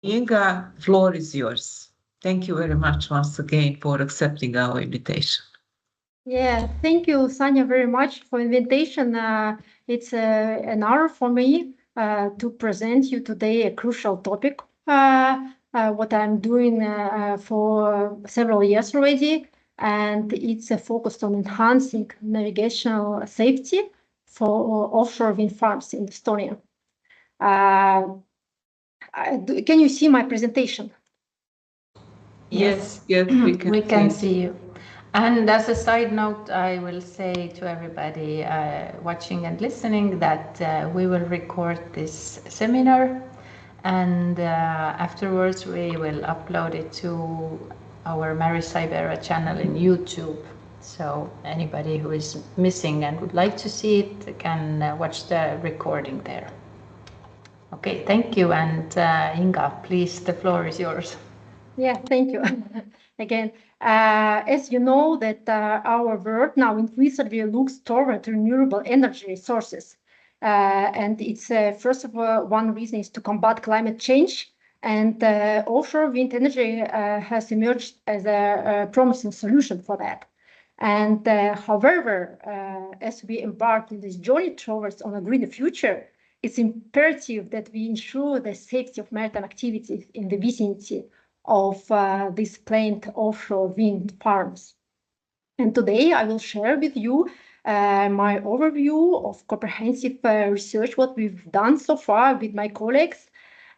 Inga, floor is yours. Thank you very much once again for accepting our invitation. Yeah, thank you, Sanya, very much for invitation. It's an honor for me to present you today a crucial topic. What I'm doing for several years already, and it's focused on enhancing navigational safety for offshore wind farms in Estonia. Can you see my presentation? Yes, yes, we can We can see. see you. And as a side note, I will say to everybody watching and listening that we will record this seminar, and afterwards we will upload it to our Mary Siberia channel in YouTube. So anybody who is missing and would like to see it can watch the recording there. Okay, thank you. And Inga, please, the floor is yours. Yeah, thank you. Again, as you know that our world now increasingly looks toward renewable energy sources. And it's first of all, one reason is to combat climate change. And offshore wind energy has emerged as a promising solution for that. And however, as we embark on this journey towards on a greener future, it's imperative that we ensure the safety of maritime activities in the vicinity of these planned offshore wind farms. And today I will share with you my overview of comprehensive research, what we've done so far with my colleagues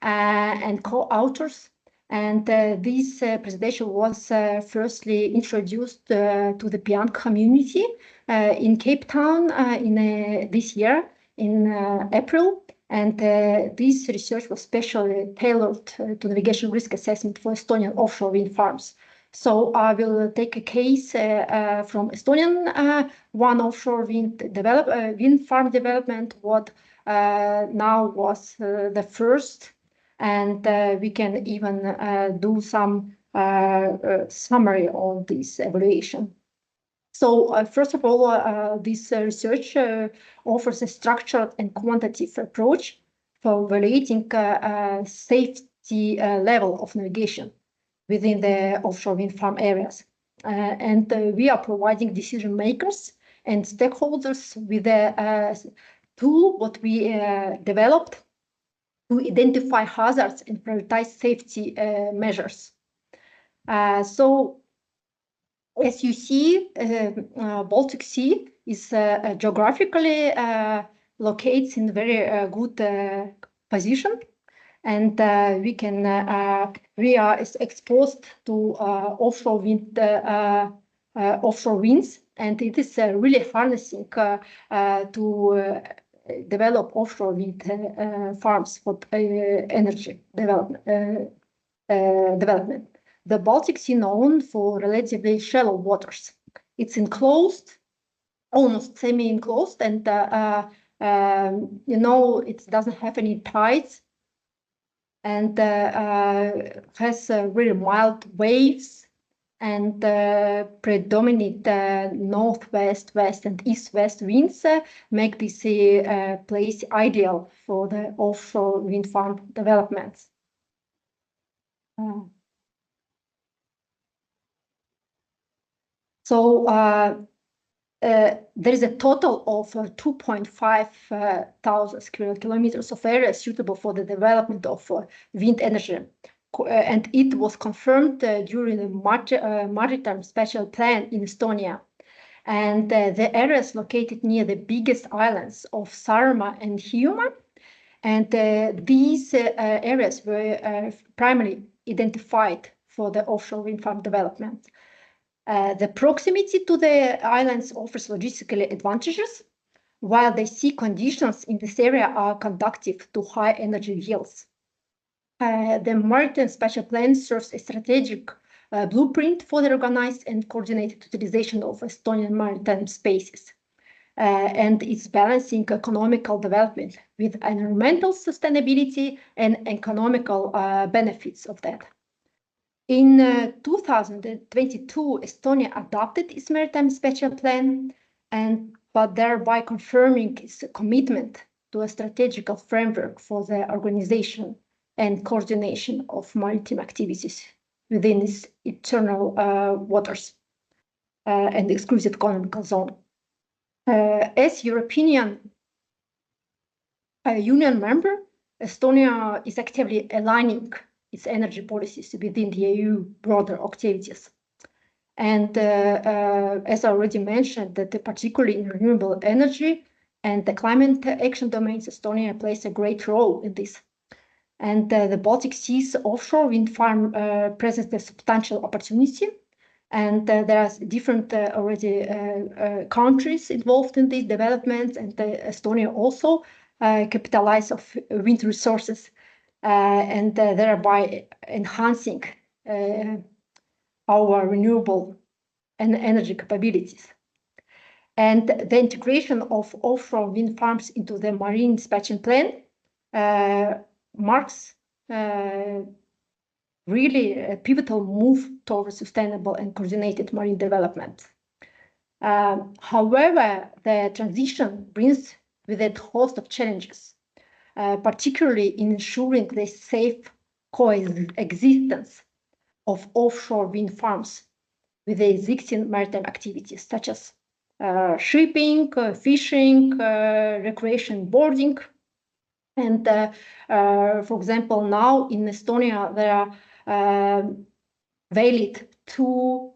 and co-authors. And this presentation was firstly introduced to the PIAN community in Cape Town in this year in April. And this research was specially tailored to navigation risk assessment for Estonian offshore wind farms. So I will take a case from Estonian one offshore wind farm development, what now was the first, and we can even do some summary on this evaluation. So first of all, this research offers a structured and quantitative approach for evaluating safety level of navigation within the offshore wind farm areas. And we are providing decision makers and stakeholders with a tool what we developed to identify hazards and prioritize safety measures. So as you see, Baltic Sea is geographically located in very good position, and we are exposed to offshore winds, and it is really harnessing to develop offshore wind farms for energy development. The Baltic Sea known for relatively shallow waters. It's enclosed, almost semi-enclosed, and it doesn't have any tides, and has really mild waves, and predominant northwest, west, and east-west winds make this place ideal for the offshore wind farm developments. So there is a total of 2.5 thousand square kilometers of area suitable for the development of wind energy. And it was confirmed during the Maritime Special Plan in Estonia. And the areas located near the biggest islands of Saaremaa and Hiiumaa. And these areas were primarily identified for the offshore wind farm development. The proximity to the islands offers logistically advantages, while the sea conditions in this area are conducive to high energy yields. The Maritime Special Plan serves a strategic blueprint for the organized and coordinated utilization of Estonian maritime spaces. And it's balancing economical development with environmental sustainability and economical benefits of that. In 2022, Estonia adopted its Maritime Special Plan, but thereby confirming its commitment to a strategical framework for the organization and coordination of maritime activities within its internal waters and exclusive economic zone. As European Union member, Estonia is actively aligning its energy policies within the EU broader activities. And as I already mentioned, that particularly in renewable energy and the climate action domains, Estonia plays a great role in this. And the Baltic Sea's offshore wind farm presents a substantial opportunity. And there are different already countries involved in these developments, and Estonia also capitalize of wind resources and thereby enhancing our renewable and energy capabilities. And the integration of offshore wind farms into the marine expansion plan marks really a pivotal move towards sustainable and coordinated marine development. However, the transition brings with it a host of challenges, particularly in ensuring the safe coexistence of offshore wind farms with the existing maritime activities such as shipping, fishing, recreation, boarding. And for example, now in Estonia, there are valid two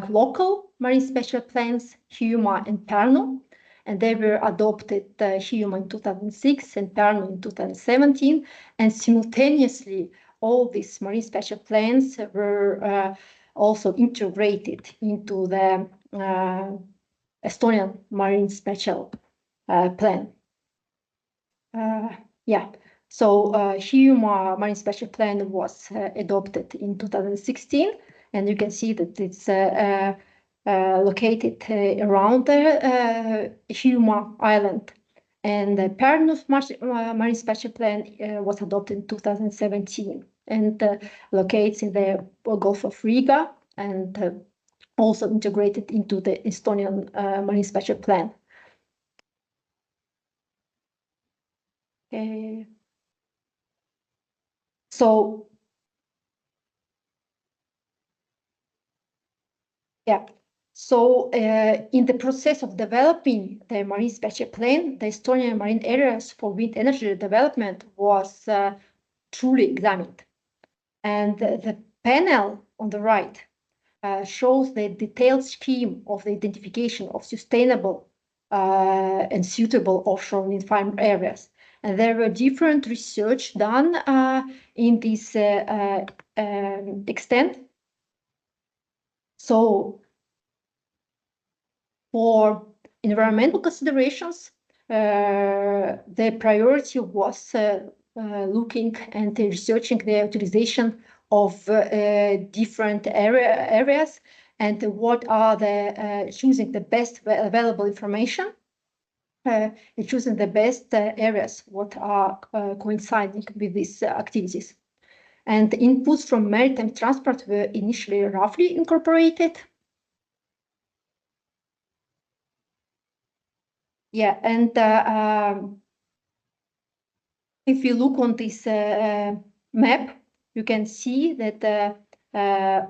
local marine special plans, Hiiumaa and Pärnu, and they were adopted Hiiumaa in 2006 and Pärnu in 2017. And simultaneously, all these marine special plans were also integrated into the Estonian Marine Special Plan. So Hiiumaa Marine Special Plan was adopted in 2016, and you can see that it's located around the Hiiumaa Island. And the Pärnu's Marine Special Plan was adopted in 2017 and locates in the Gulf of Riga and also integrated into the Estonian Marine Special Plan. So in the process of developing the Marine Special Plan, the Estonian marine areas for wind energy development was truly examined. And the panel on the right shows the detailed scheme of the identification of sustainable and suitable offshore wind farm areas. And there were different research done in this extent. So for environmental considerations, the priority was looking and researching the utilization of different areas and what are the choosing the best available information, choosing the best areas what are coinciding with these activities. And inputs from maritime transport were initially roughly incorporated. And if you look on this map, you can see that, there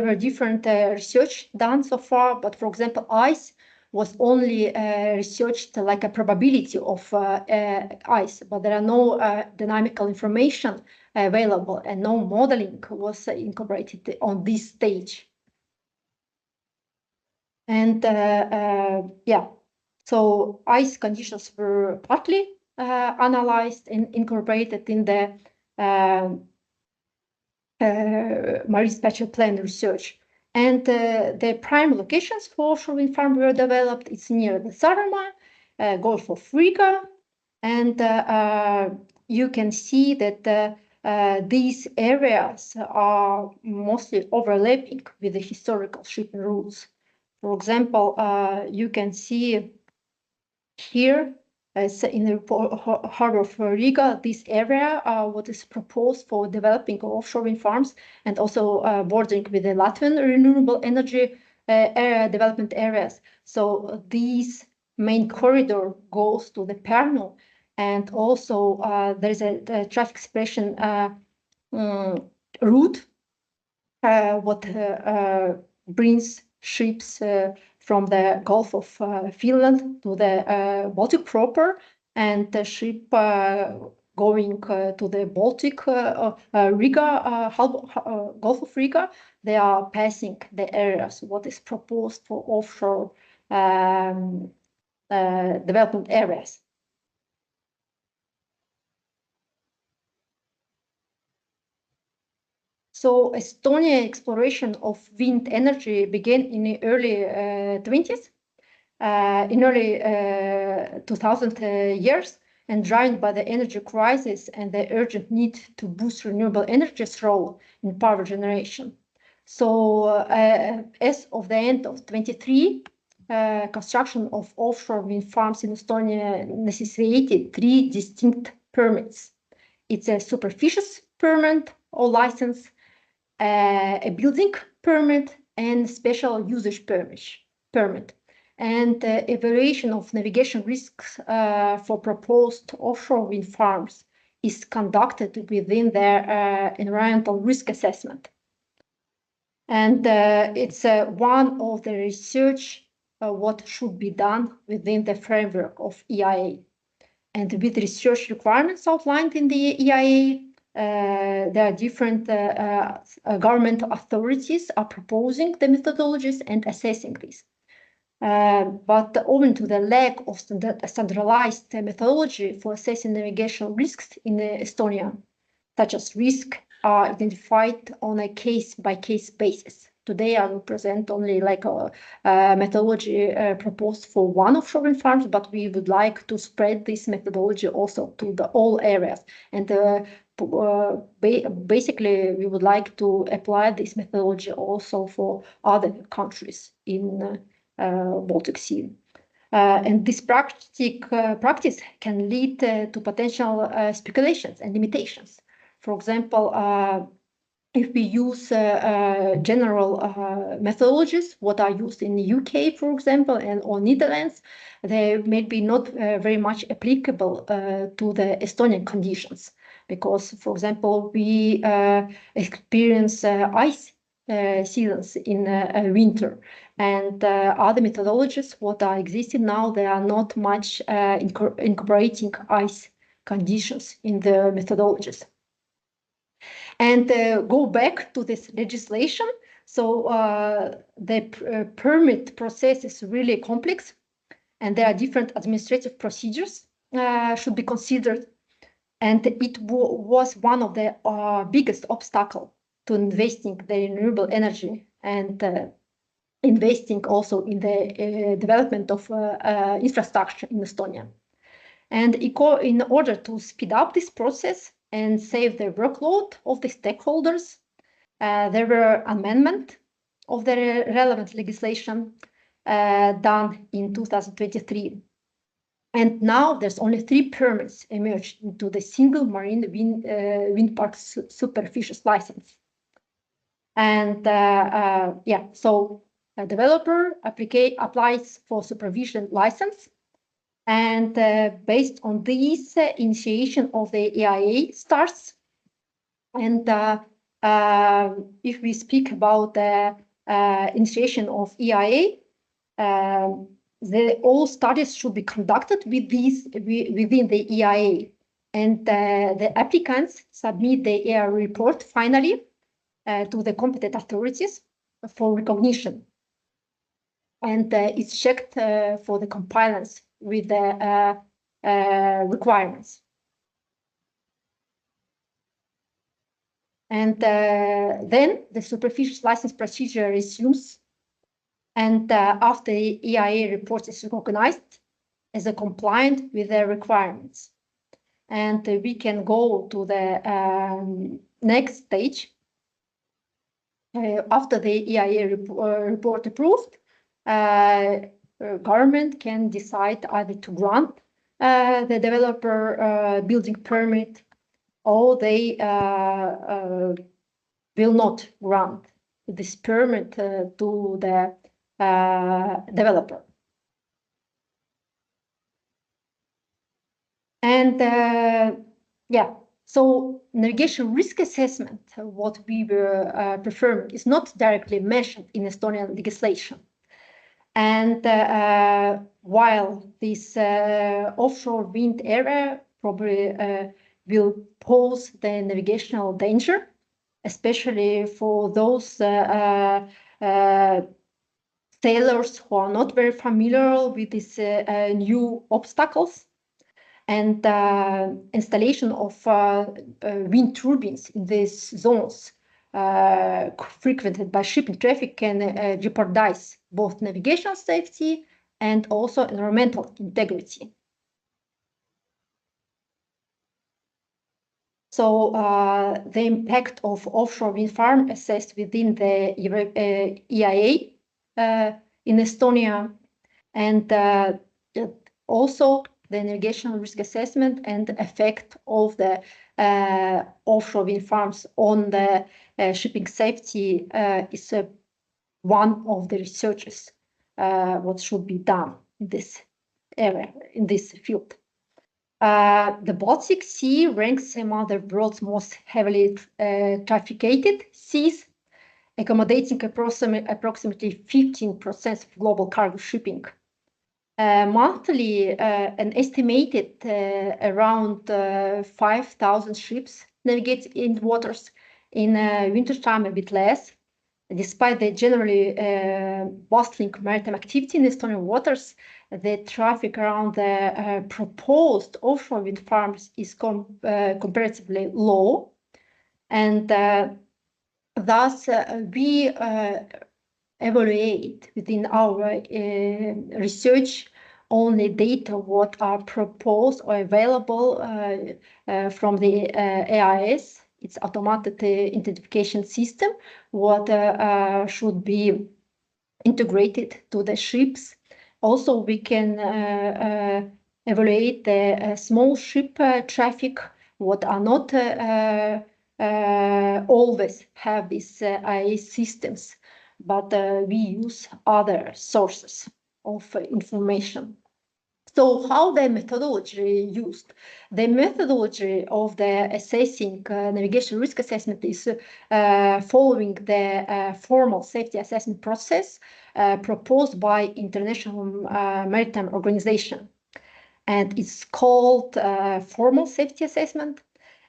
were different research done so far, but for example, ice was only researched like a probability of ice, but there are no dynamical information available and no modeling was incorporated on this stage. And so ice conditions were partly analyzed and incorporated in the Marine Special Plan research. And the prime locations for offshore wind farm were developed. It's near the Saaremaa, Gulf of Riga, and you can see that these areas are mostly overlapping with the historical shipping routes. For example, you can see here, in the harbor of Riga, this area, what is proposed for developing offshore wind farms and also bordering with the Latvian renewable energy development areas. So this main corridor goes to the Pärnu And also there is a traffic suppression route what brings ships from the Gulf of Finland to the Baltic proper, and the ship going to the Baltic, Riga, Gulf of Riga, they are passing the areas what is proposed for offshore development areas. So Estonia exploration of wind energy began in the early 20s, in early 2000 years, and driven by the energy crisis and the urgent need to boost renewable energy's role in power generation. So as of the end of 23, construction of offshore wind farms in Estonia necessitated 3 distinct permits. It's a superficies permit or license, a building permit, and special usage permit. And evaluation of navigation risks for proposed offshore wind farms is conducted within their environmental risk assessment. And it's one of the research what should be done within the framework of EIA. And with research requirements outlined in the EIA, there are different government authorities are proposing the methodologies and assessing these. But owing to the lack of standardized methodology for assessing navigation risks in Estonia, such as risk are identified on a case-by-case basis. Today, I will present only like a methodology proposed for one offshore wind farms, but we would like to spread this methodology also to the all areas. And basically, we would like to apply this methodology also for other countries in Baltic Sea. And this practice can lead to potential speculations and limitations. For example, if we use general methodologies, what are used in the UK, for example, and or Netherlands, they may be not very much applicable to the Estonian conditions. Because, for example, we experience ice seasons in winter, and other methodologies what are existing now, they are not much incorporating ice conditions in the methodologies. And go back to this legislation. So the permit process is really complex, and there are different administrative procedures should be considered. And it was one of the biggest obstacles to investing the renewable energy and investing also in the development of infrastructure in Estonia. And in order to speed up this process and save the workload of the stakeholders, there were amendments of the relevant legislation done in 2023. And now there's only 3 permits emerged into the single marine wind park superficies license. And yeah, so a developer applies for supervision license. And based on this, initiation of the EIA starts. And if we speak about the initiation of EIA, all studies should be conducted within the EIA. And the applicants submit the EIA report finally to the competent authorities for recognition. And it's checked for the compliance with the requirements. And then the superficies license procedure resumes. And after the EIA report is recognized as a compliant with the requirements. And we can go to the next stage. After the EIA report approved, government can decide either to grant the developer building permit, or they will not grant this permit to the developer. And yeah, so navigation risk assessment, what we were performing, is not directly mentioned in Estonian legislation. And while this offshore wind area probably will pose the navigational danger, especially for those sailors who are not very familiar with these new obstacles, and installation of wind turbines in these zones frequented by shipping traffic can jeopardize both navigation safety and also environmental integrity. So the impact of offshore wind farm assessed within the EIA in Estonia, and also the navigation risk assessment and the effect of the offshore wind farms on the shipping safety is one of the researches what should be done in this area, in this field. The Baltic Sea ranks among the world's most heavily trafficked seas, accommodating approximately 15% of global cargo shipping. Monthly, an estimated around 5,000 ships navigate in waters. In wintertime, a bit less. Despite the generally bustling maritime activity in Estonian waters, the traffic around the proposed offshore wind farms is comparatively low. And thus, we evaluate within our research only data what are proposed or available from the AIS, its automated identification system, what should be integrated to the ships. Also, we can evaluate the small ship traffic, what are not always have these AIS systems, but we use other sources of information. So how the methodology used? The methodology of the assessing navigation risk assessment is following the formal safety assessment process proposed by International Maritime Organization. And it's called formal safety assessment.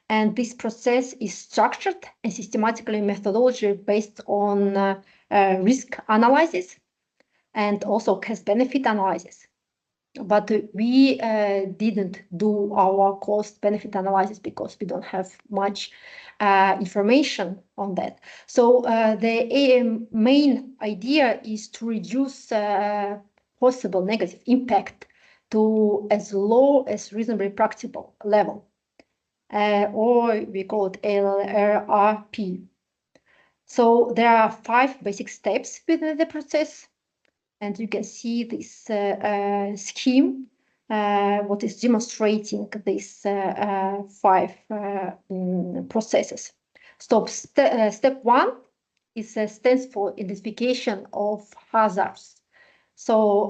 And this process is structured and systematically methodology based on risk analysis and also cost-benefit analysis. But we didn't do our cost-benefit analysis because we don't have much information on that. So the main idea is to reduce possible negative impact to as low as reasonably practicable level, or we call it LRRP. So there are 5 basic steps within the process. And you can see this scheme, what is demonstrating these 5 processes. So step 1 is stands for identification of hazards. So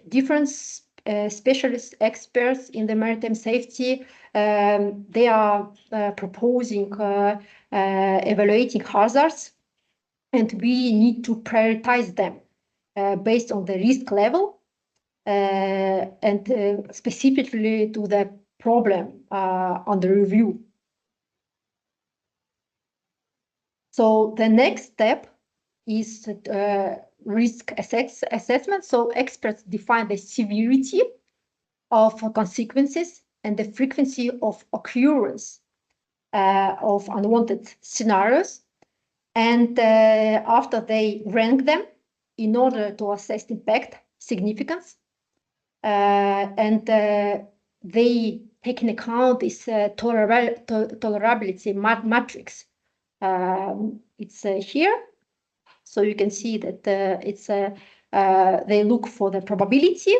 different specialist experts in the maritime safety, they are proposing evaluating hazards, and we need to prioritize them based on the risk level and specifically to the problem under review. So the next step is risk assessment. So experts define the severity of consequences and the frequency of occurrence of unwanted scenarios. And after they rank them in order to assess impact, significance, and they take into account this tolerability matrix. It's here. So you can see that it's they look for the probability,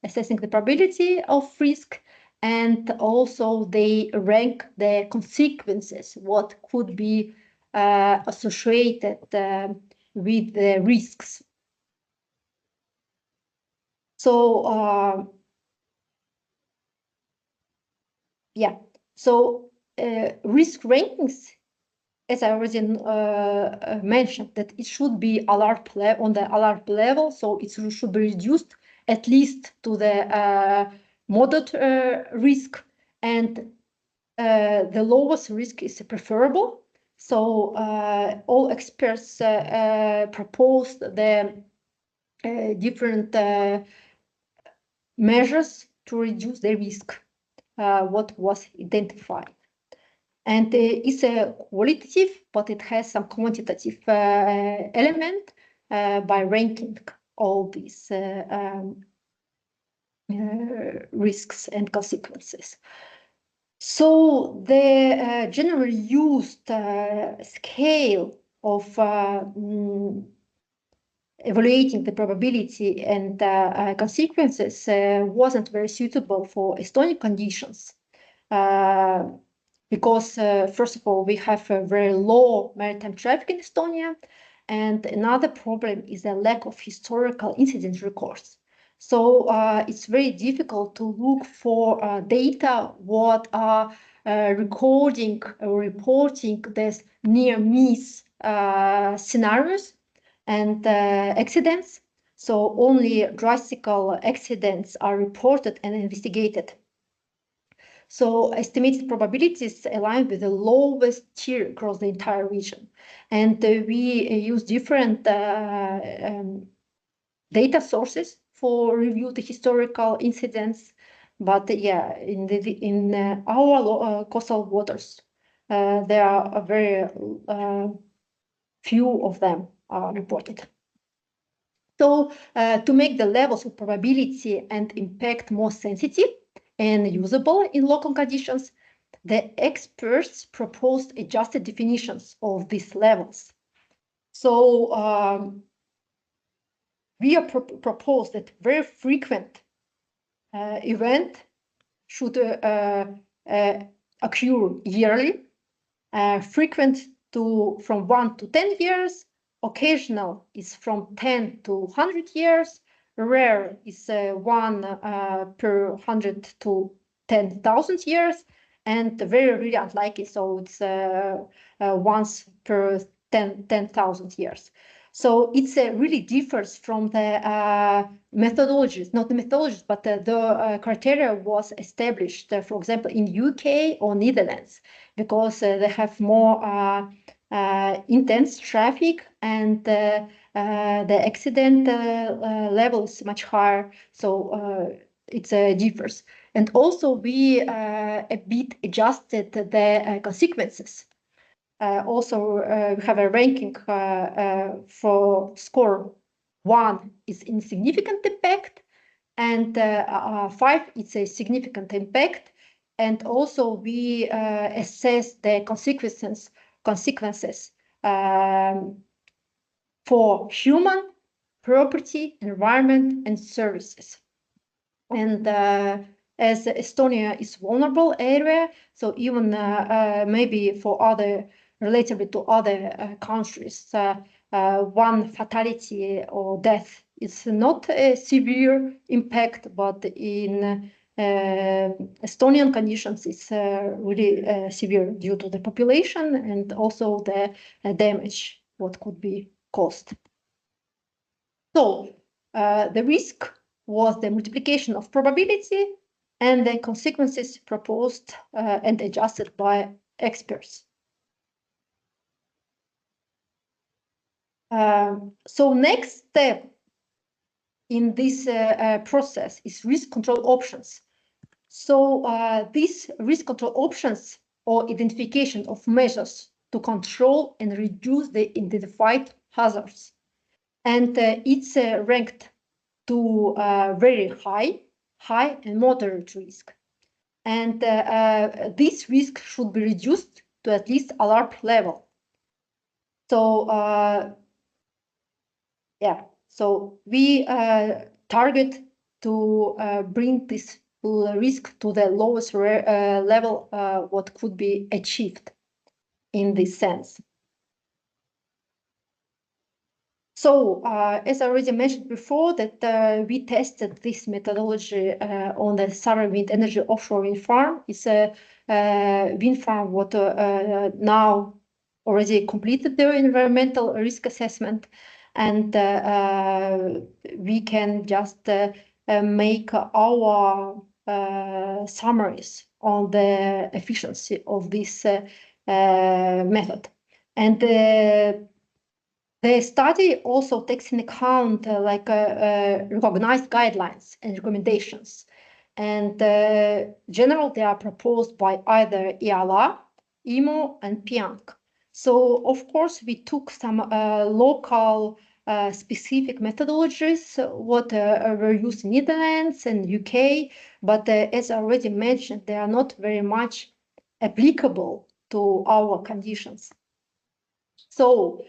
assessing the probability of risk, and also they rank the consequences, what could be associated with the risks. So yeah, so risk rankings, as I already mentioned, that it should be on the alert level, so it should be reduced at least to the moderate risk, and the lowest risk is preferable. So all experts proposed the different measures to reduce the risk, what was identified. And it's a qualitative, but it has some quantitative element by ranking all these risks and consequences. So the generally used scale of evaluating the probability and consequences wasn't very suitable for Estonian conditions. Because first of all, we have a very low maritime traffic in Estonia, and another problem is the lack of historical incident records. So it's very difficult to look for data what are recording or reporting these near miss scenarios and accidents. So only drastical accidents are reported and investigated. So estimated probabilities align with the lowest tier across the entire region. And we use different data sources for review the historical incidents. But yeah, in our coastal waters, there are very few of them are reported. So to make the levels of probability and impact more sensitive and usable in local conditions, the experts proposed adjusted definitions of these levels. So we propose that very frequent event should occur yearly, frequent from 1 to 10 years, occasional is from 10 to 100 years, rare is 1 per 100 to 10,000 years, and very really unlikely, so it's once per 10,000 years. So it's really differs from the methodologies, not the methodologies, but the criteria was established, for example, in UK or Netherlands, because they have more intense traffic and the accident level is much higher. So it differs. And also we a bit adjusted the consequences. Also, we have a ranking for score 1 is insignificant impact, and 5 it's a significant impact. And also we assess the consequences for human, property, environment, and services. And as Estonia is vulnerable area, so even maybe for relatively to other countries, one fatality or death is not a severe impact, but in Estonian conditions, it's really severe due to the population and also the damage what could be caused. So the risk was the multiplication of probability and the consequences proposed and adjusted by experts. So next step in this process is risk control options. So these risk control options or identification of measures to control and reduce the identified hazards. And it's ranked to very high and moderate risk. And this risk should be reduced to at least alert level. So yeah, so we target to bring this risk to the lowest level what could be achieved in this sense. So, as I already mentioned before, that we tested this methodology on the Sarah Wind Energy offshore wind farm. It's a wind farm what now already completed their environmental risk assessment, and we can just make our summaries on the efficiency of this method. And the study also takes in account recognized guidelines and recommendations. And generally, they are proposed by either EALA, IMO, and PIANC. So, of course, we took some local specific methodologies, what were used in Netherlands and UK, but as I already mentioned, they are not very much applicable to our conditions. So,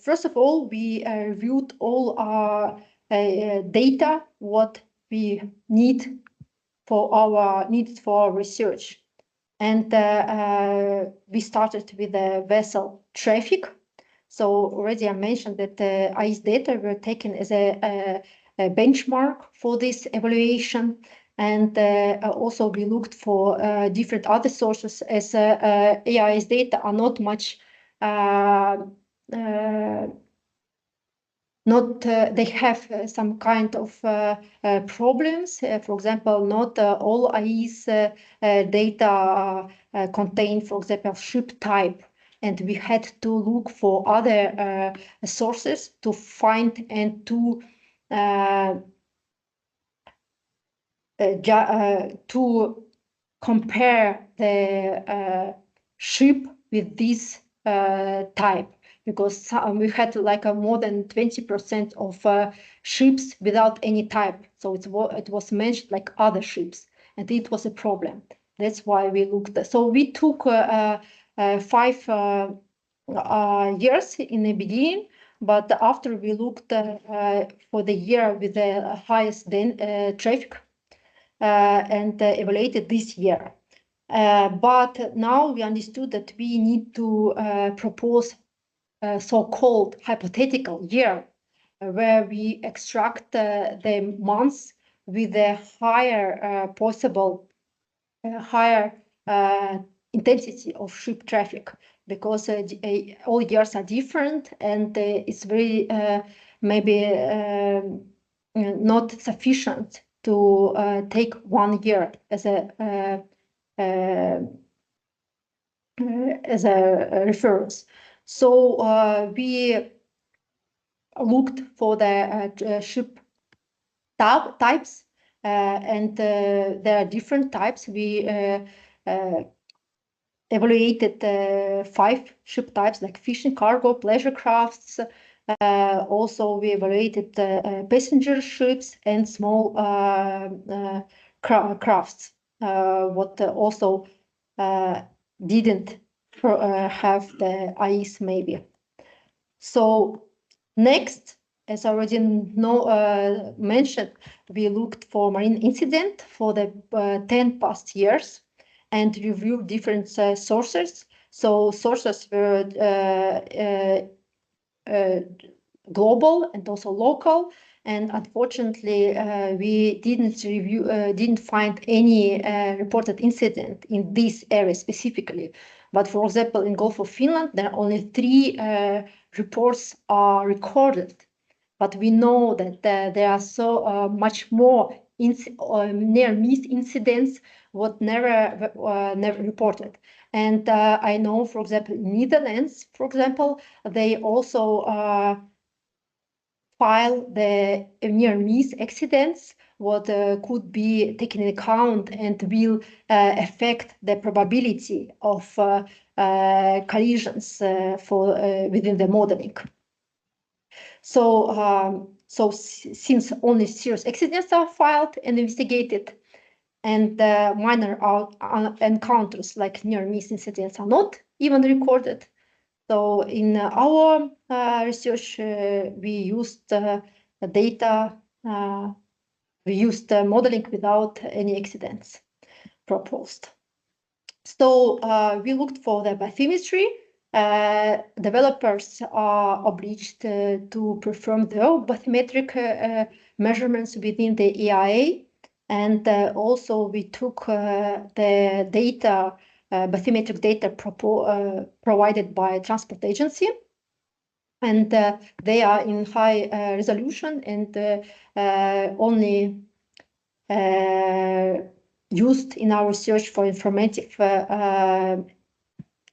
first of all, we reviewed all our data, what we needed for our research. And we started with the vessel traffic. So already I mentioned that the ICE data were taken as a benchmark for this evaluation. And also we looked for different other sources, as AIS data are not much they have some kind of problems. For example, not all ICE data contain, for example, ship type, and we had to look for other sources to find and to compare the ship with this type, because we had like more than 20% of ships without any type. So it was mentioned like other ships, and it was a problem. That's why we looked. So we took 5 years in the beginning, but after we looked for the year with the highest traffic and evaluated this year. But now we understood that we need to propose a so-called hypothetical year where we extract the months with a higher possible higher intensity of ship traffic, because all years are different, and it's very maybe not sufficient to take 1 year as a reference. So we looked for the ship types, and there are different types. We evaluated 5 ship types, like fishing, cargo, pleasure crafts. Also, we evaluated passenger ships and small crafts, what also didn't have the ICE maybe. So next, as I already mentioned, we looked for marine incident for the 10 past years and reviewed different sources. So sources were global and also local. And unfortunately, we didn't find any reported incident in this area specifically. But for example, in Gulf of Finland, there are only 3 reports are recorded. But we know that there are so much more near-miss incidents what never reported. And I know, for example, in Netherlands, for example, they also file the near-miss accidents, what could be taken into account and will affect the probability of collisions within the modeling. So, since only serious accidents are filed and investigated, and minor encounters like near-miss incidents are not even recorded, so in our research, we used data, we used modeling without any accidents proposed. So we looked for the bathymetry developers are obliged to perform their bathymetric measurements within the EIA. And also we took the data, bathymetric data provided by Transport Agency. And they are in high resolution and only used in our research for informative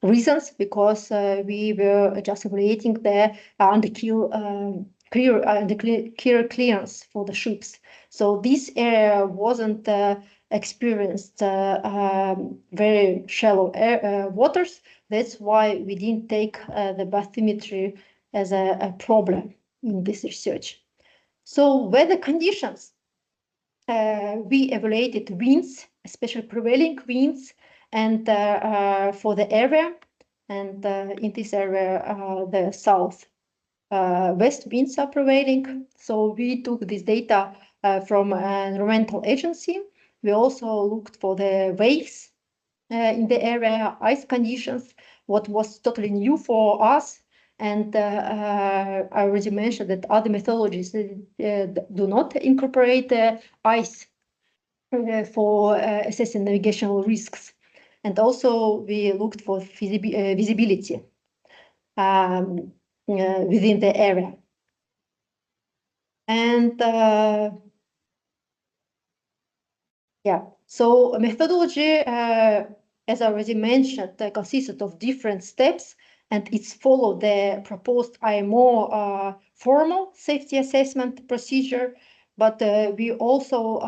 reasons, because we were just evaluating the clear clearance for the ships. So this area wasn't experienced very shallow waters. That's why we didn't take the bathymetry as a problem in this research. So weather conditions, we evaluated winds, especially prevailing winds, and for the area, and in this area, the south west winds are prevailing. So we took this data from an environmental agency. We also looked for the waves in the area, ice conditions, what was totally new for us. And I already mentioned that other methodologies do not incorporate ice for assessing navigational risks. And also we looked for visibility within the area. And so methodology, as I already mentioned, consisted of different steps, and it's followed the proposed IMO formal safety assessment procedure, but we also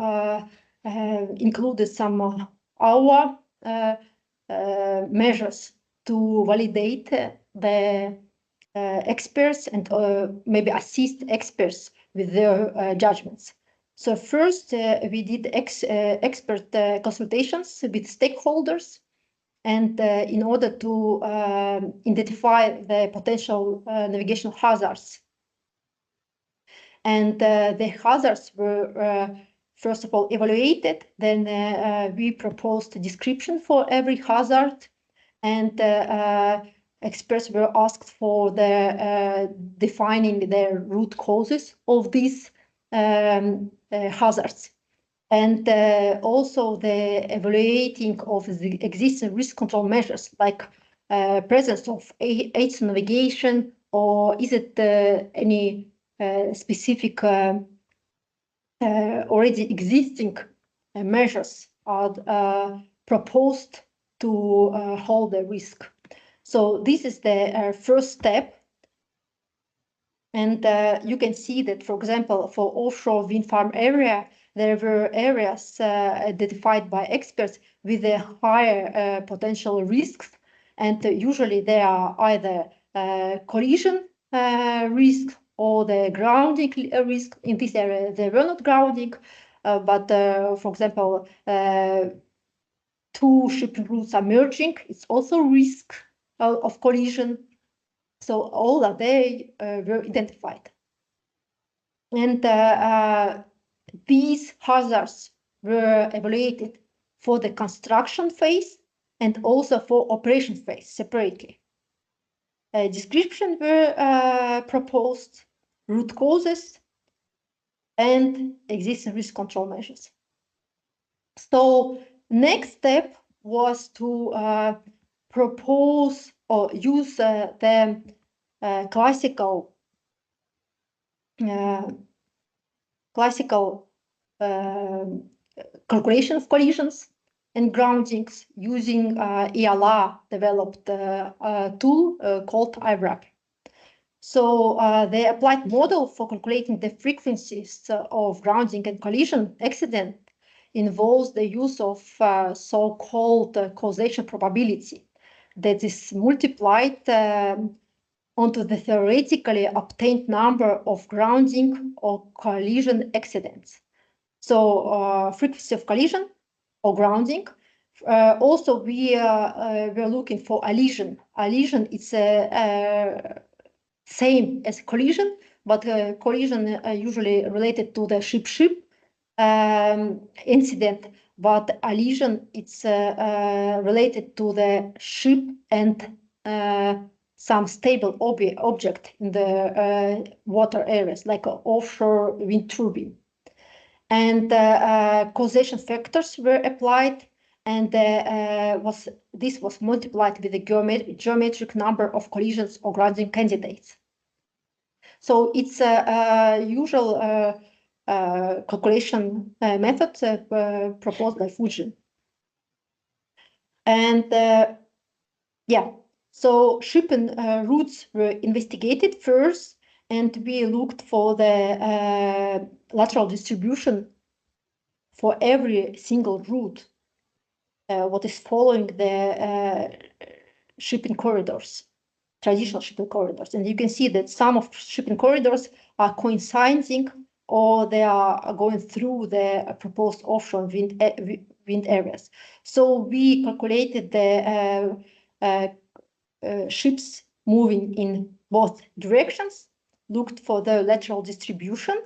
included some our measures to validate the experts and maybe assist experts with their judgments. So first, we did expert consultations with stakeholders, and in order to identify the potential navigational hazards. And the hazards were first of all evaluated, then we proposed a description for every hazard, and experts were asked for the defining the root causes of these hazards, and also the evaluating of the existing risk control measures, like presence of aids to navigation, or is it any specific already existing measures are proposed to hold the risk. So this is the first step. And you can see that, for example, for offshore wind farm area, there were areas identified by experts with a higher potential risks. And usually they are either collision risk or the grounding risk. In this area, they were not grounding, but for example, two shipping routes are merging. It's also risk of collision. So all of they were identified. And these hazards were evaluated for the construction phase and also for operation phase separately. Description were proposed, root causes, and existing risk control measures. So next step was to propose or use the classical calculation of collisions and groundings using ELR developed tool called IWRAP. So the applied model for calculating the frequencies of grounding and collision accident involves the use of so-called causation probability that is multiplied onto the theoretically obtained number of grounding or collision accidents. So frequency of collision or grounding. Also, we were looking for a lesion. A lesion is same as collision, but collision usually related to the ship-ship incident, but a lesion it's related to the ship and some stable object in the water areas, like an offshore wind turbine. And causation factors were applied, and this was multiplied with the geometric number of collisions or grounding candidates. So it's a usual calculation method proposed by Fujin. And yeah, so shipping routes were investigated first, and we looked for the lateral distribution for every single route, what is following the shipping corridors, traditional shipping corridors. And you can see that some of shipping corridors are coinciding, or they are going through the proposed offshore wind areas. So we calculated the ships moving in both directions, looked for the lateral distribution,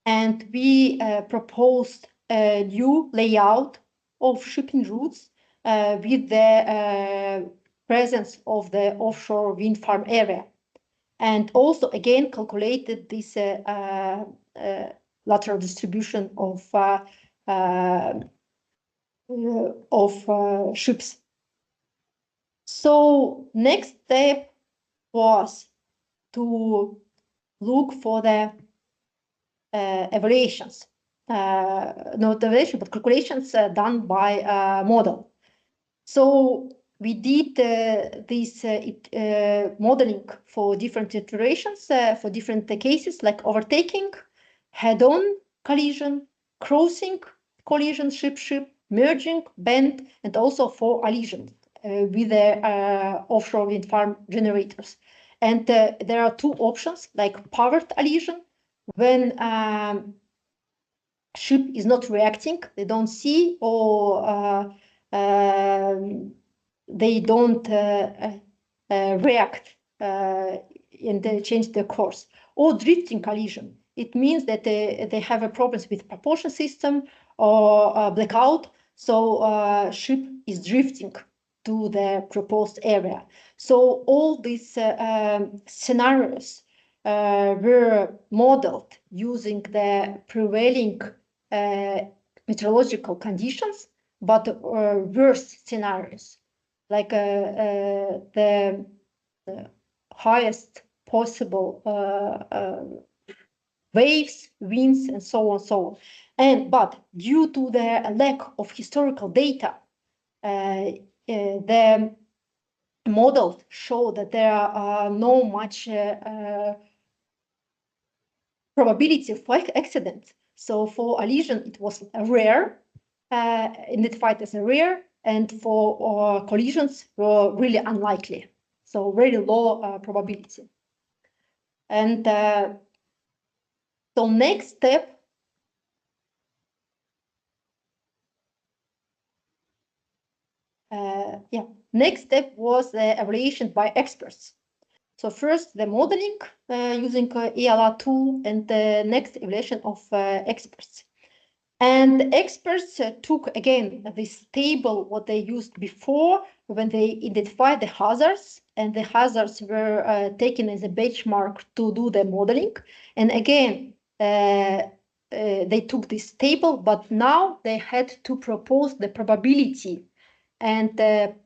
and we proposed a new layout of shipping routes with the presence of the offshore wind farm area. And also, again, calculated this lateral distribution of ships. So next step was to look for the evaluations, not evaluation, but calculations done by model. So we did this modeling for different iterations, for different cases, like overtaking, head-on collision, crossing collision, ship-ship, merging, bend, and also for allision with the offshore wind farm generators. And there are two options, like powered allision, when ship is not reacting, they don't see, or they don't react and they change their course. Or drifting collision. It means that they have a problems with propulsion system or blackout, so ship is drifting to the proposed area. So all these scenarios were modeled using the prevailing meteorological conditions, but worse scenarios, like the highest possible waves, winds, and so on. But due to the lack of historical data, the models show that there are no much probability for accidents. So for allision, it was rare, identified as a rare, and for collisions were really unlikely. So very low probability. And so next step, next step was the evaluation by experts. So first the modeling using ELR tool, and the next evaluation of experts. And experts took again this table what they used before when they identified the hazards, and the hazards were taken as a benchmark to do the modeling. And again, they took this table, but now they had to propose the probability and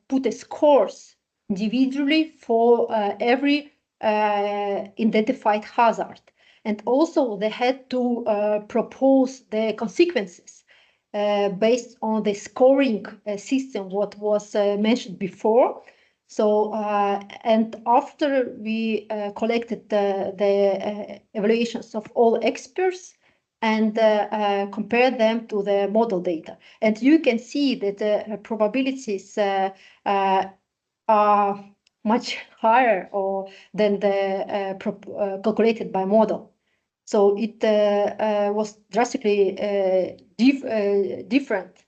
put a scores individually for every identified hazard. And also they had to propose the consequences based on the scoring system, what was mentioned before. So, and after we collected the evaluations of all experts and compare them to the model data. And you can see that the probabilities are much higher than the calculated by model. So it was drastically different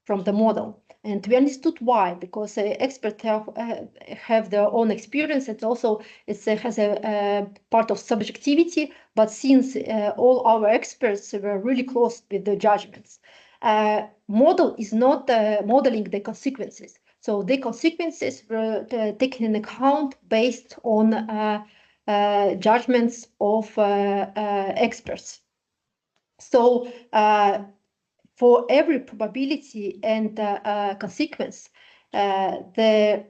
from the model. And we understood why, because experts have their own experience. It also has a part of subjectivity, but since all our experts were really close with the judgments, model is not modeling the consequences. So the consequences were taken into account based on judgments of experts. So for every probability and consequence, there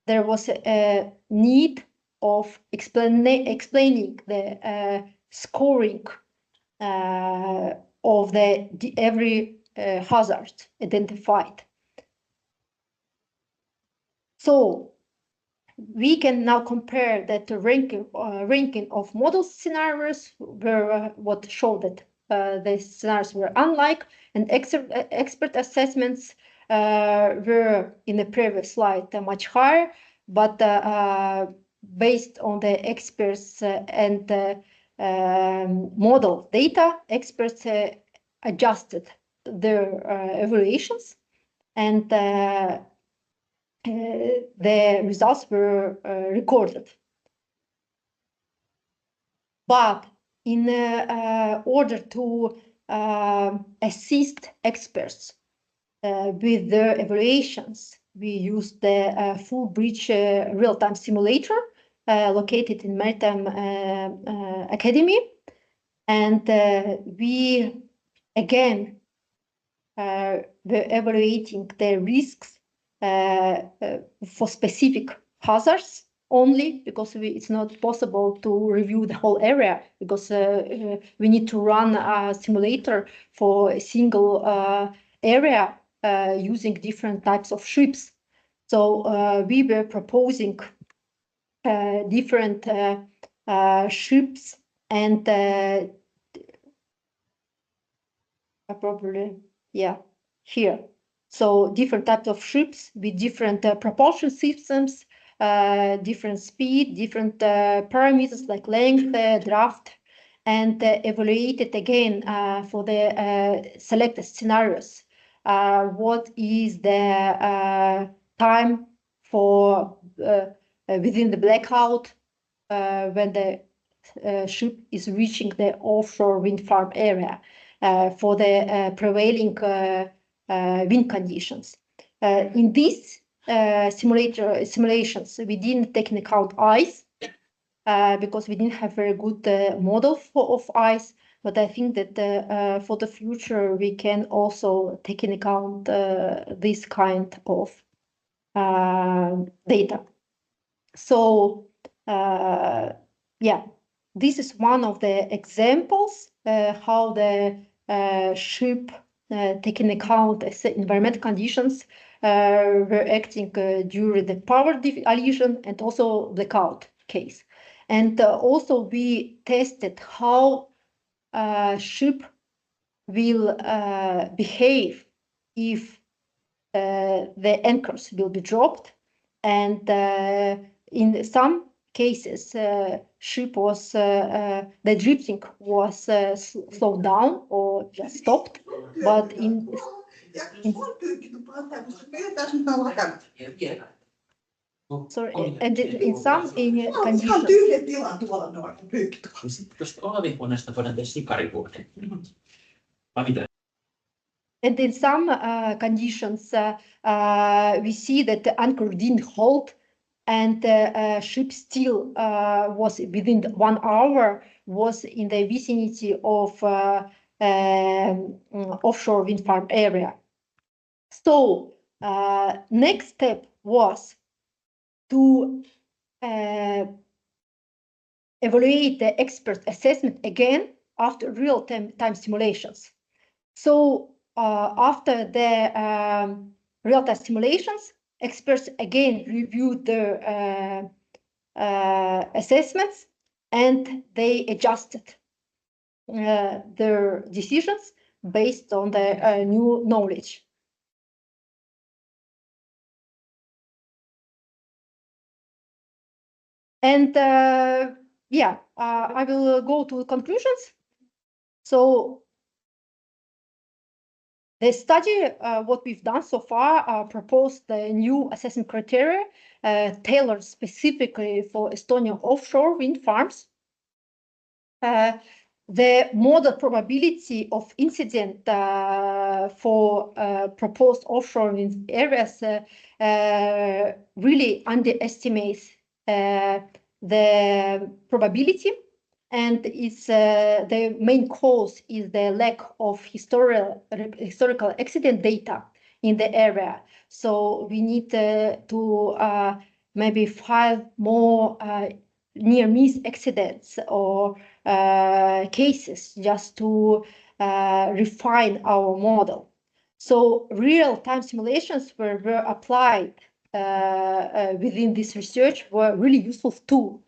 was a need of explaining the scoring of every hazard identified. So we can now compare that the ranking of model scenarios were what showed that the scenarios were unlike, and expert assessments were in the previous slide much higher, but based on the experts and model data, experts adjusted their evaluations, and the results were recorded. But in order to assist experts with their evaluations, we used the full bridge real-time simulator located in Maritime Academy. And we, again, were evaluating the risks for specific hazards only, because it's not possible to review the whole area, because we need to run a simulator for a single area using different types of ships. So we were proposing different ships and probably, yeah, here. So different types of ships with different propulsion systems, different speed, different parameters like length, draft, and evaluated again for the selected scenarios. What is the time for within the blackout when the ship is reaching the offshore wind farm area for the prevailing wind conditions. In these simulations, we didn't take into account ice because we didn't have very good model of ice. But I think that for the future, we can also take into account this kind of data. So yeah, this is one of the examples how the ship taking account environmental conditions were acting during the power allision and also blackout case. And also we tested how ship will behave if the anchors will be dropped. And in some cases, ship was, the drifting was slowed down or just stopped. But in sorry, and in some conditions. And in some conditions, we see that the anchor didn't hold, and ship still was within 1 hour, was in the vicinity of offshore wind farm area. So next step was to evaluate the expert assessment again after real-time simulations. So after the real-time simulations, experts again reviewed their assessments, and they adjusted their decisions based on the new knowledge. And yeah, I will go to conclusions. So the study, what we've done so far, proposed the new assessment criteria tailored specifically for Estonian offshore wind farms. the model probability of incident for proposed offshore wind areas really underestimates the probability, and it's the main cause is the lack of historical accident data in the area. So we need to maybe file more near-miss accidents or cases just to refine our model. So real-time simulations were applied within this research were really useful too.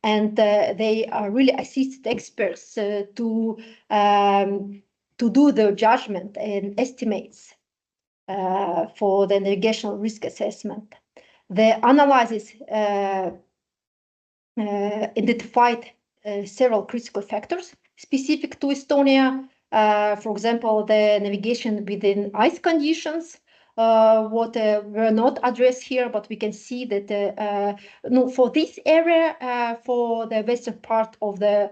And they really assisted experts to do the judgment and estimates for the navigational risk assessment. The analysis identified several critical factors specific to Estonia. For example, the navigation within ice conditions, what were not addressed here, but we can see that for this area, for the western part of the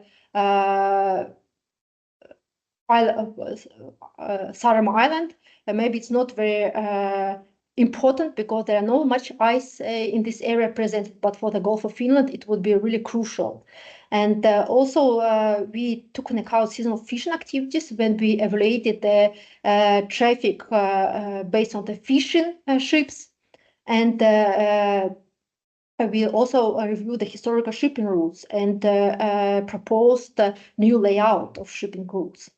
Saaremaa Island, maybe it's not very important because there are not much ice in this area present, but for the Gulf of Finland, it would be really crucial. And also, we took into account seasonal fishing activities when we evaluated the traffic based on the fishing ships. And we also reviewed the historical shipping routes and proposed a new layout of shipping routes.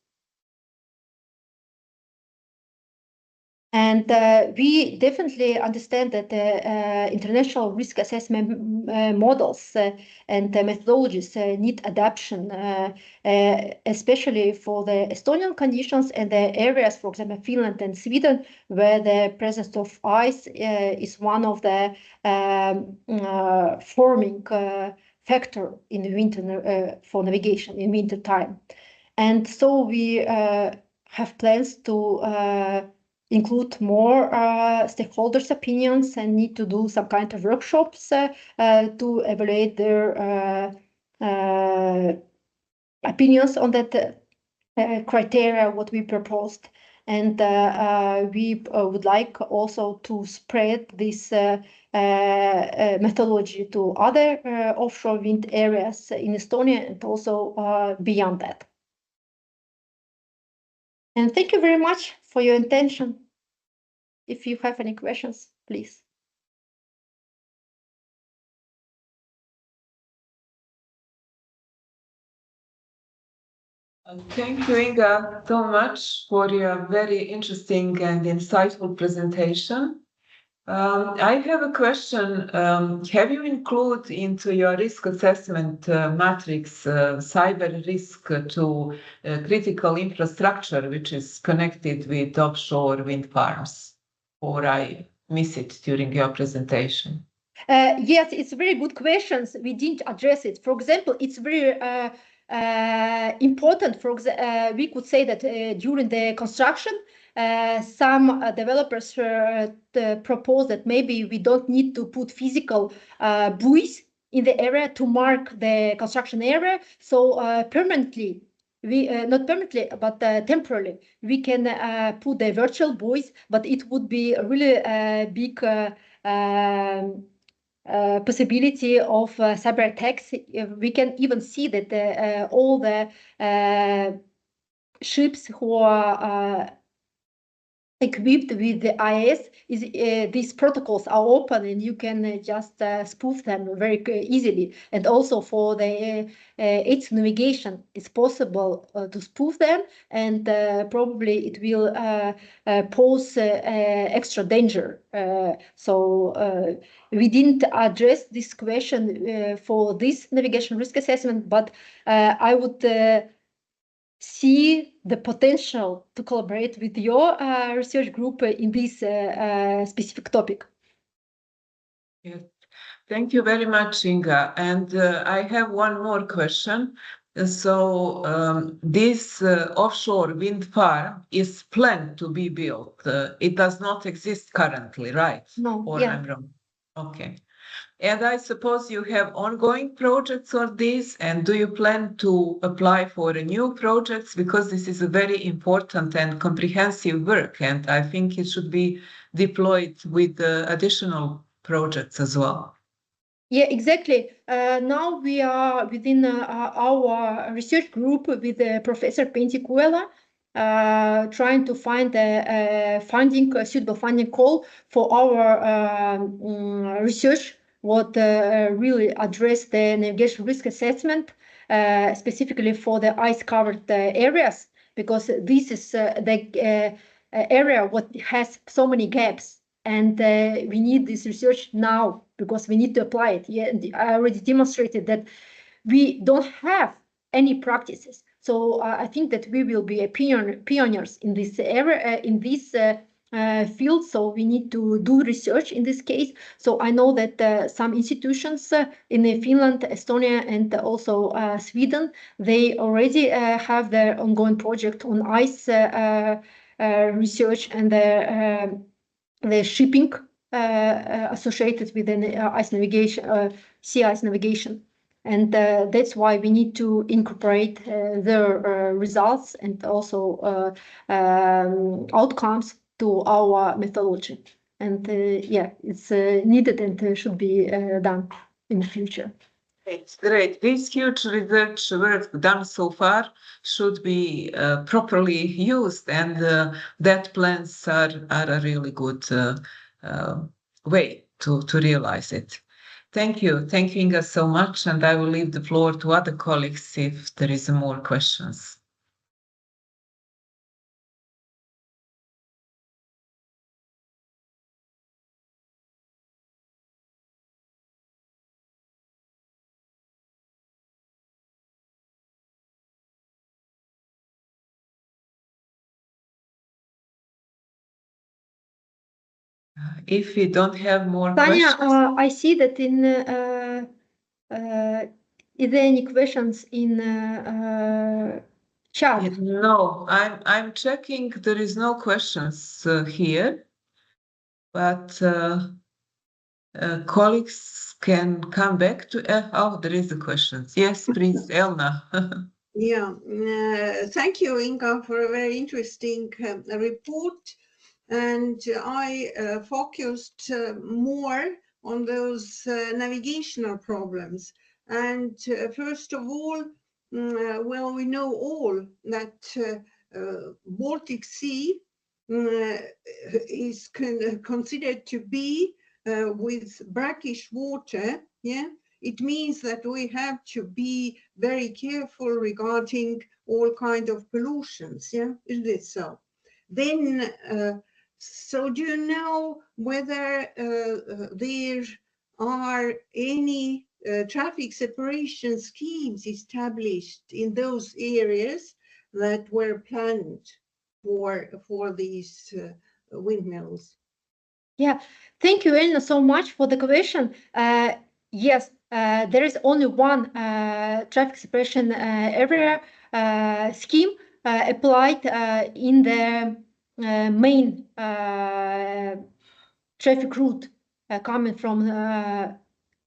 And we definitely understand that international risk assessment models and methodologies need adaptation, especially for the Estonian conditions and the areas, for example, Finland and Sweden, where the presence of ice is one of the forming factor in the winter for navigation in winter time. And so we have plans to include more stakeholders' opinions and need to do some kind of workshops to evaluate their opinions on that criteria, what we proposed. And we would like also to spread this methodology to other offshore wind areas in Estonia and also beyond that. And thank you very much for your attention. If you have any questions, please. Thank you, Inga, so much for your very interesting and insightful presentation. I have a question. Have you included into your risk assessment matrix cyber risk to critical infrastructure, which is connected with offshore wind farms? Or I miss it during your presentation? Yes, it's very good questions. We didn't address it. For example, it's very important. We could say that during the construction, some developers propose that maybe we don't need to put physical buoys in the area to mark the construction area. So permanently, not permanently, but temporarily, we can put the virtual buoys, but it would be a really big possibility of cyber attacks. We can even see that all the ships who are equipped with the IS, these protocols are open and you can just spoof them very easily. And also for the its navigation, it's possible to spoof them, and probably it will pose extra danger. So we didn't address this question for this navigation risk assessment, but I would see the potential to collaborate with your research group in this specific topic. Yes. Thank you very much, Inga. And I have one more question. So this offshore wind farm is planned to be built. It does not exist currently, right? No, Or yeah. I'm wrong. Okay. And I suppose you have ongoing projects on this, and do you plan to apply for a new projects? Because this is a very important and comprehensive work, and I think it should be deployed with additional projects as well. Yeah, exactly. Now we are within our research group with Professor Pentti Kuela, trying to find a suitable funding call for our research, what really address the navigation risk assessment, specifically for the ice-covered areas, because this is the area what has so many gaps. And we need this research now because we need to apply it. Yeah, I already demonstrated that we don't have any practices. So I think that we will be pioneers in this area, in this field. So we need to do research in this case. So I know that some institutions in Finland, Estonia, and also Sweden, they already have their ongoing project on ice research and the shipping associated with the ice navigation, sea ice navigation. And that's why we need to incorporate their results and also outcomes to our methodology. And yeah, it's needed and should be done in the future. It's great. This huge research work done so far should be properly used, and that plans are a really good way to realize it. Thank you, Inga, so much, and I will leave the floor to other colleagues if there is more questions. If we don't have more Tanya, questions, I see that in is there any questions in chat? no, I'm checking. There is no questions here, but colleagues can come back to. Oh, there is a question. Yes, please, Elna. Yeah, thank you, Inga, for a very interesting report. And I focused more on those navigational problems. And first of all, well, we know all that Baltic Sea is considered to be with brackish water. Yeah, it means that we have to be very careful regarding all kind of pollutions. Yeah, isn't it so? Then, so do you know whether there are any traffic separation schemes established in those areas that were planned for these windmills? Yeah, thank you, Elena, so much for the question. Yes, there is only one traffic separation area scheme applied in the main traffic route coming from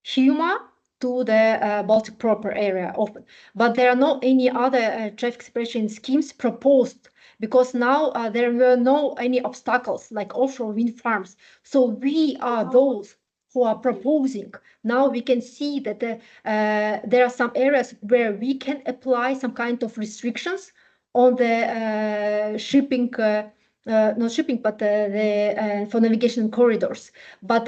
Hiiumaa to the Baltic proper area open. But there are no any other traffic separation schemes proposed because now there were no any obstacles like offshore wind farms. So we are those who are proposing. Now we can see that there are some areas where we can apply some kind of restrictions on the shipping, not shipping, but for navigation corridors. But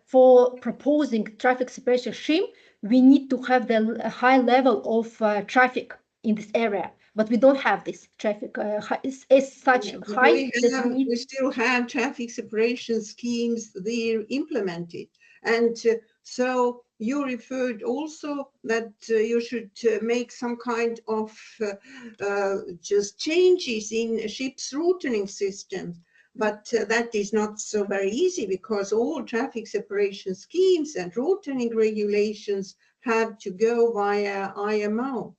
for proposing traffic separation scheme, we need to have the high level of traffic in this area. But we don't have this traffic as such high. We still have traffic separation schemes there implemented. And so you referred also that you should make some kind of just changes in ships' routing systems. But that is not so very easy because all traffic separation schemes and routing regulations have to go via IMO.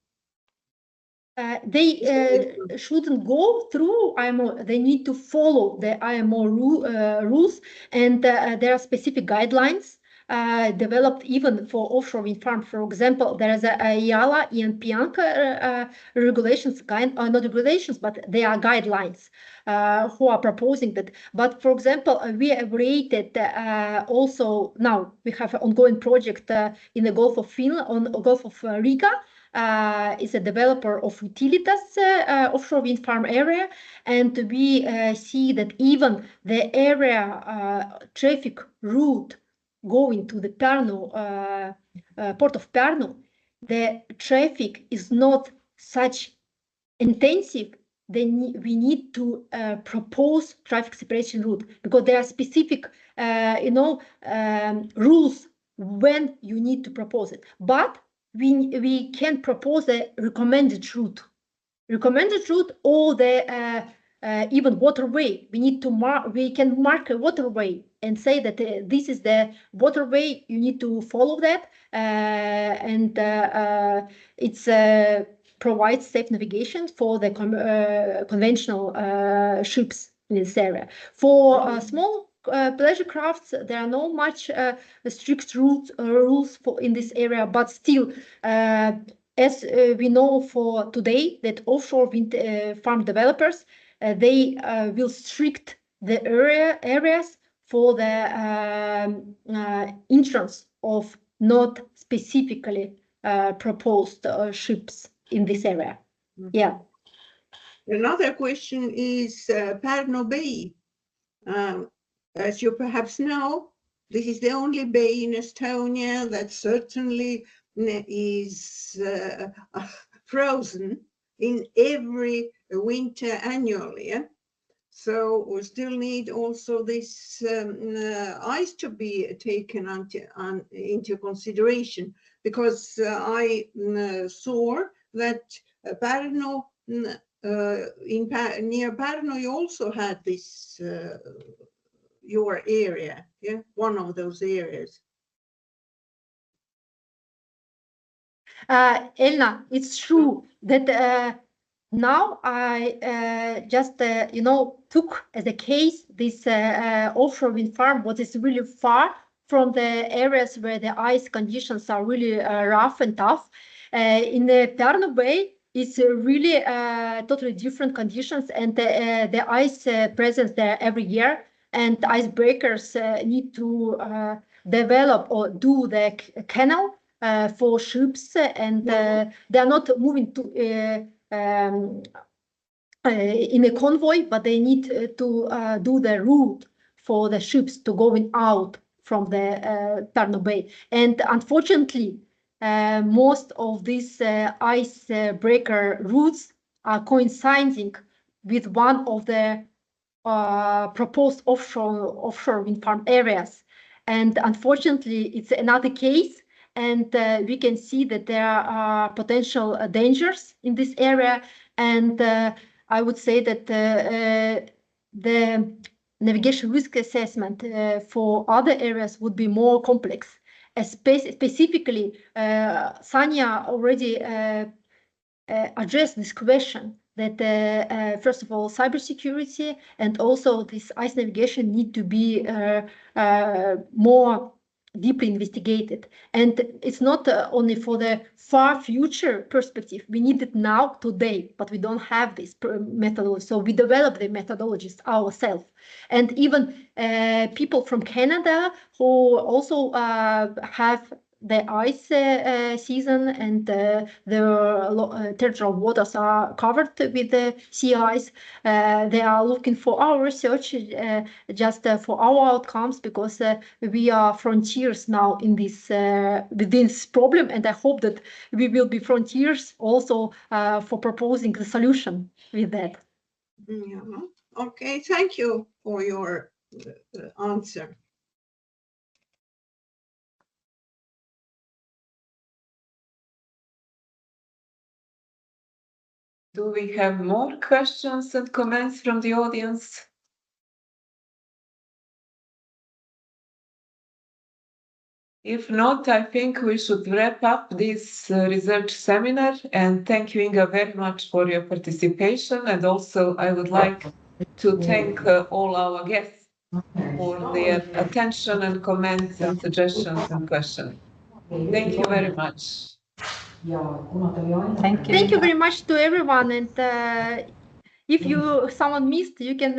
They shouldn't go through IMO. They need to follow the IMO rules, and there are specific guidelines developed even for offshore wind farm. For example, there is a IALA and PIANCA regulations, not regulations, but they are guidelines who are proposing that. But for example, we have rated also now we have an ongoing project in the Gulf of Finland, on Gulf of Riga. Is a developer of Utilitas offshore wind farm area, and we see that even the area traffic route going to the Pärnu port of Pärnu, the traffic is not such intensive. Then we need to propose traffic separation route, because there are specific rules when you need to propose it. But we can propose a recommended route or the even waterway. We need to we can mark a waterway and say that this is the waterway, you need to follow that, and it's provides safe navigation for the conventional ships in this area. For small pleasure crafts, there are not much strict rules for in this area, but still, as we know for today, that offshore wind farm developers, they will strict the areas for the entrance of not specifically proposed ships in this area. Yeah. Another question is Pärnu Bay. As you perhaps know, this is the only bay in Estonia that certainly is frozen in every winter annually. Yeah? So we still need also this ice to be taken into consideration, because I saw that Pärnu, near Pärnu, you also had this your area, yeah, one of those areas. Elna, it's true that now I just took as a case this offshore wind farm, what is really far from the areas where the ice conditions are really rough and tough. In the Pärnu Bay, it's really totally different conditions, and the ice presence there every year, and icebreakers need to develop or do the canal for ships, and they are not moving to in a convoy, but they need to do the route for the ships to going out from the Pärnu Bay. And unfortunately, most of these icebreaker routes are coinciding with one of the proposed offshore wind farm areas. And unfortunately, it's another case. And we can see that there are potential dangers in this area. And I would say that the navigation risk assessment for other areas would be more complex. Specifically, Sanja already addressed this question, that first of all, cybersecurity and also this ice navigation need to be more deeply investigated. And it's not only for the far future perspective. We need it now, today, but we don't have this methodology. So we develop the methodologies ourselves. And even people from Canada who also have the ice season, and the territorial waters are covered with the sea ice. They are looking for our research, just for our outcomes, because we are frontiers now in this with this problem, and I hope that we will be frontiers also for proposing the solution with that. Yeah. Okay, thank you for your answer. Do we have more questions and comments from the audience? If not, I think we should wrap up this research seminar, and thank you, Inga, very much for your participation. And also I would like to thank all our guests for their attention and comments and suggestions and questions. Thank you very much. Thank you. Thank you very much to everyone. And if someone missed, you can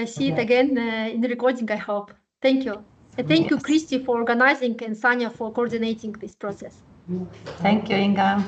see it again in the recording, I hope. Thank you. And thank you, Christy, for organizing and Sanya for coordinating this process. Thank you, Inga.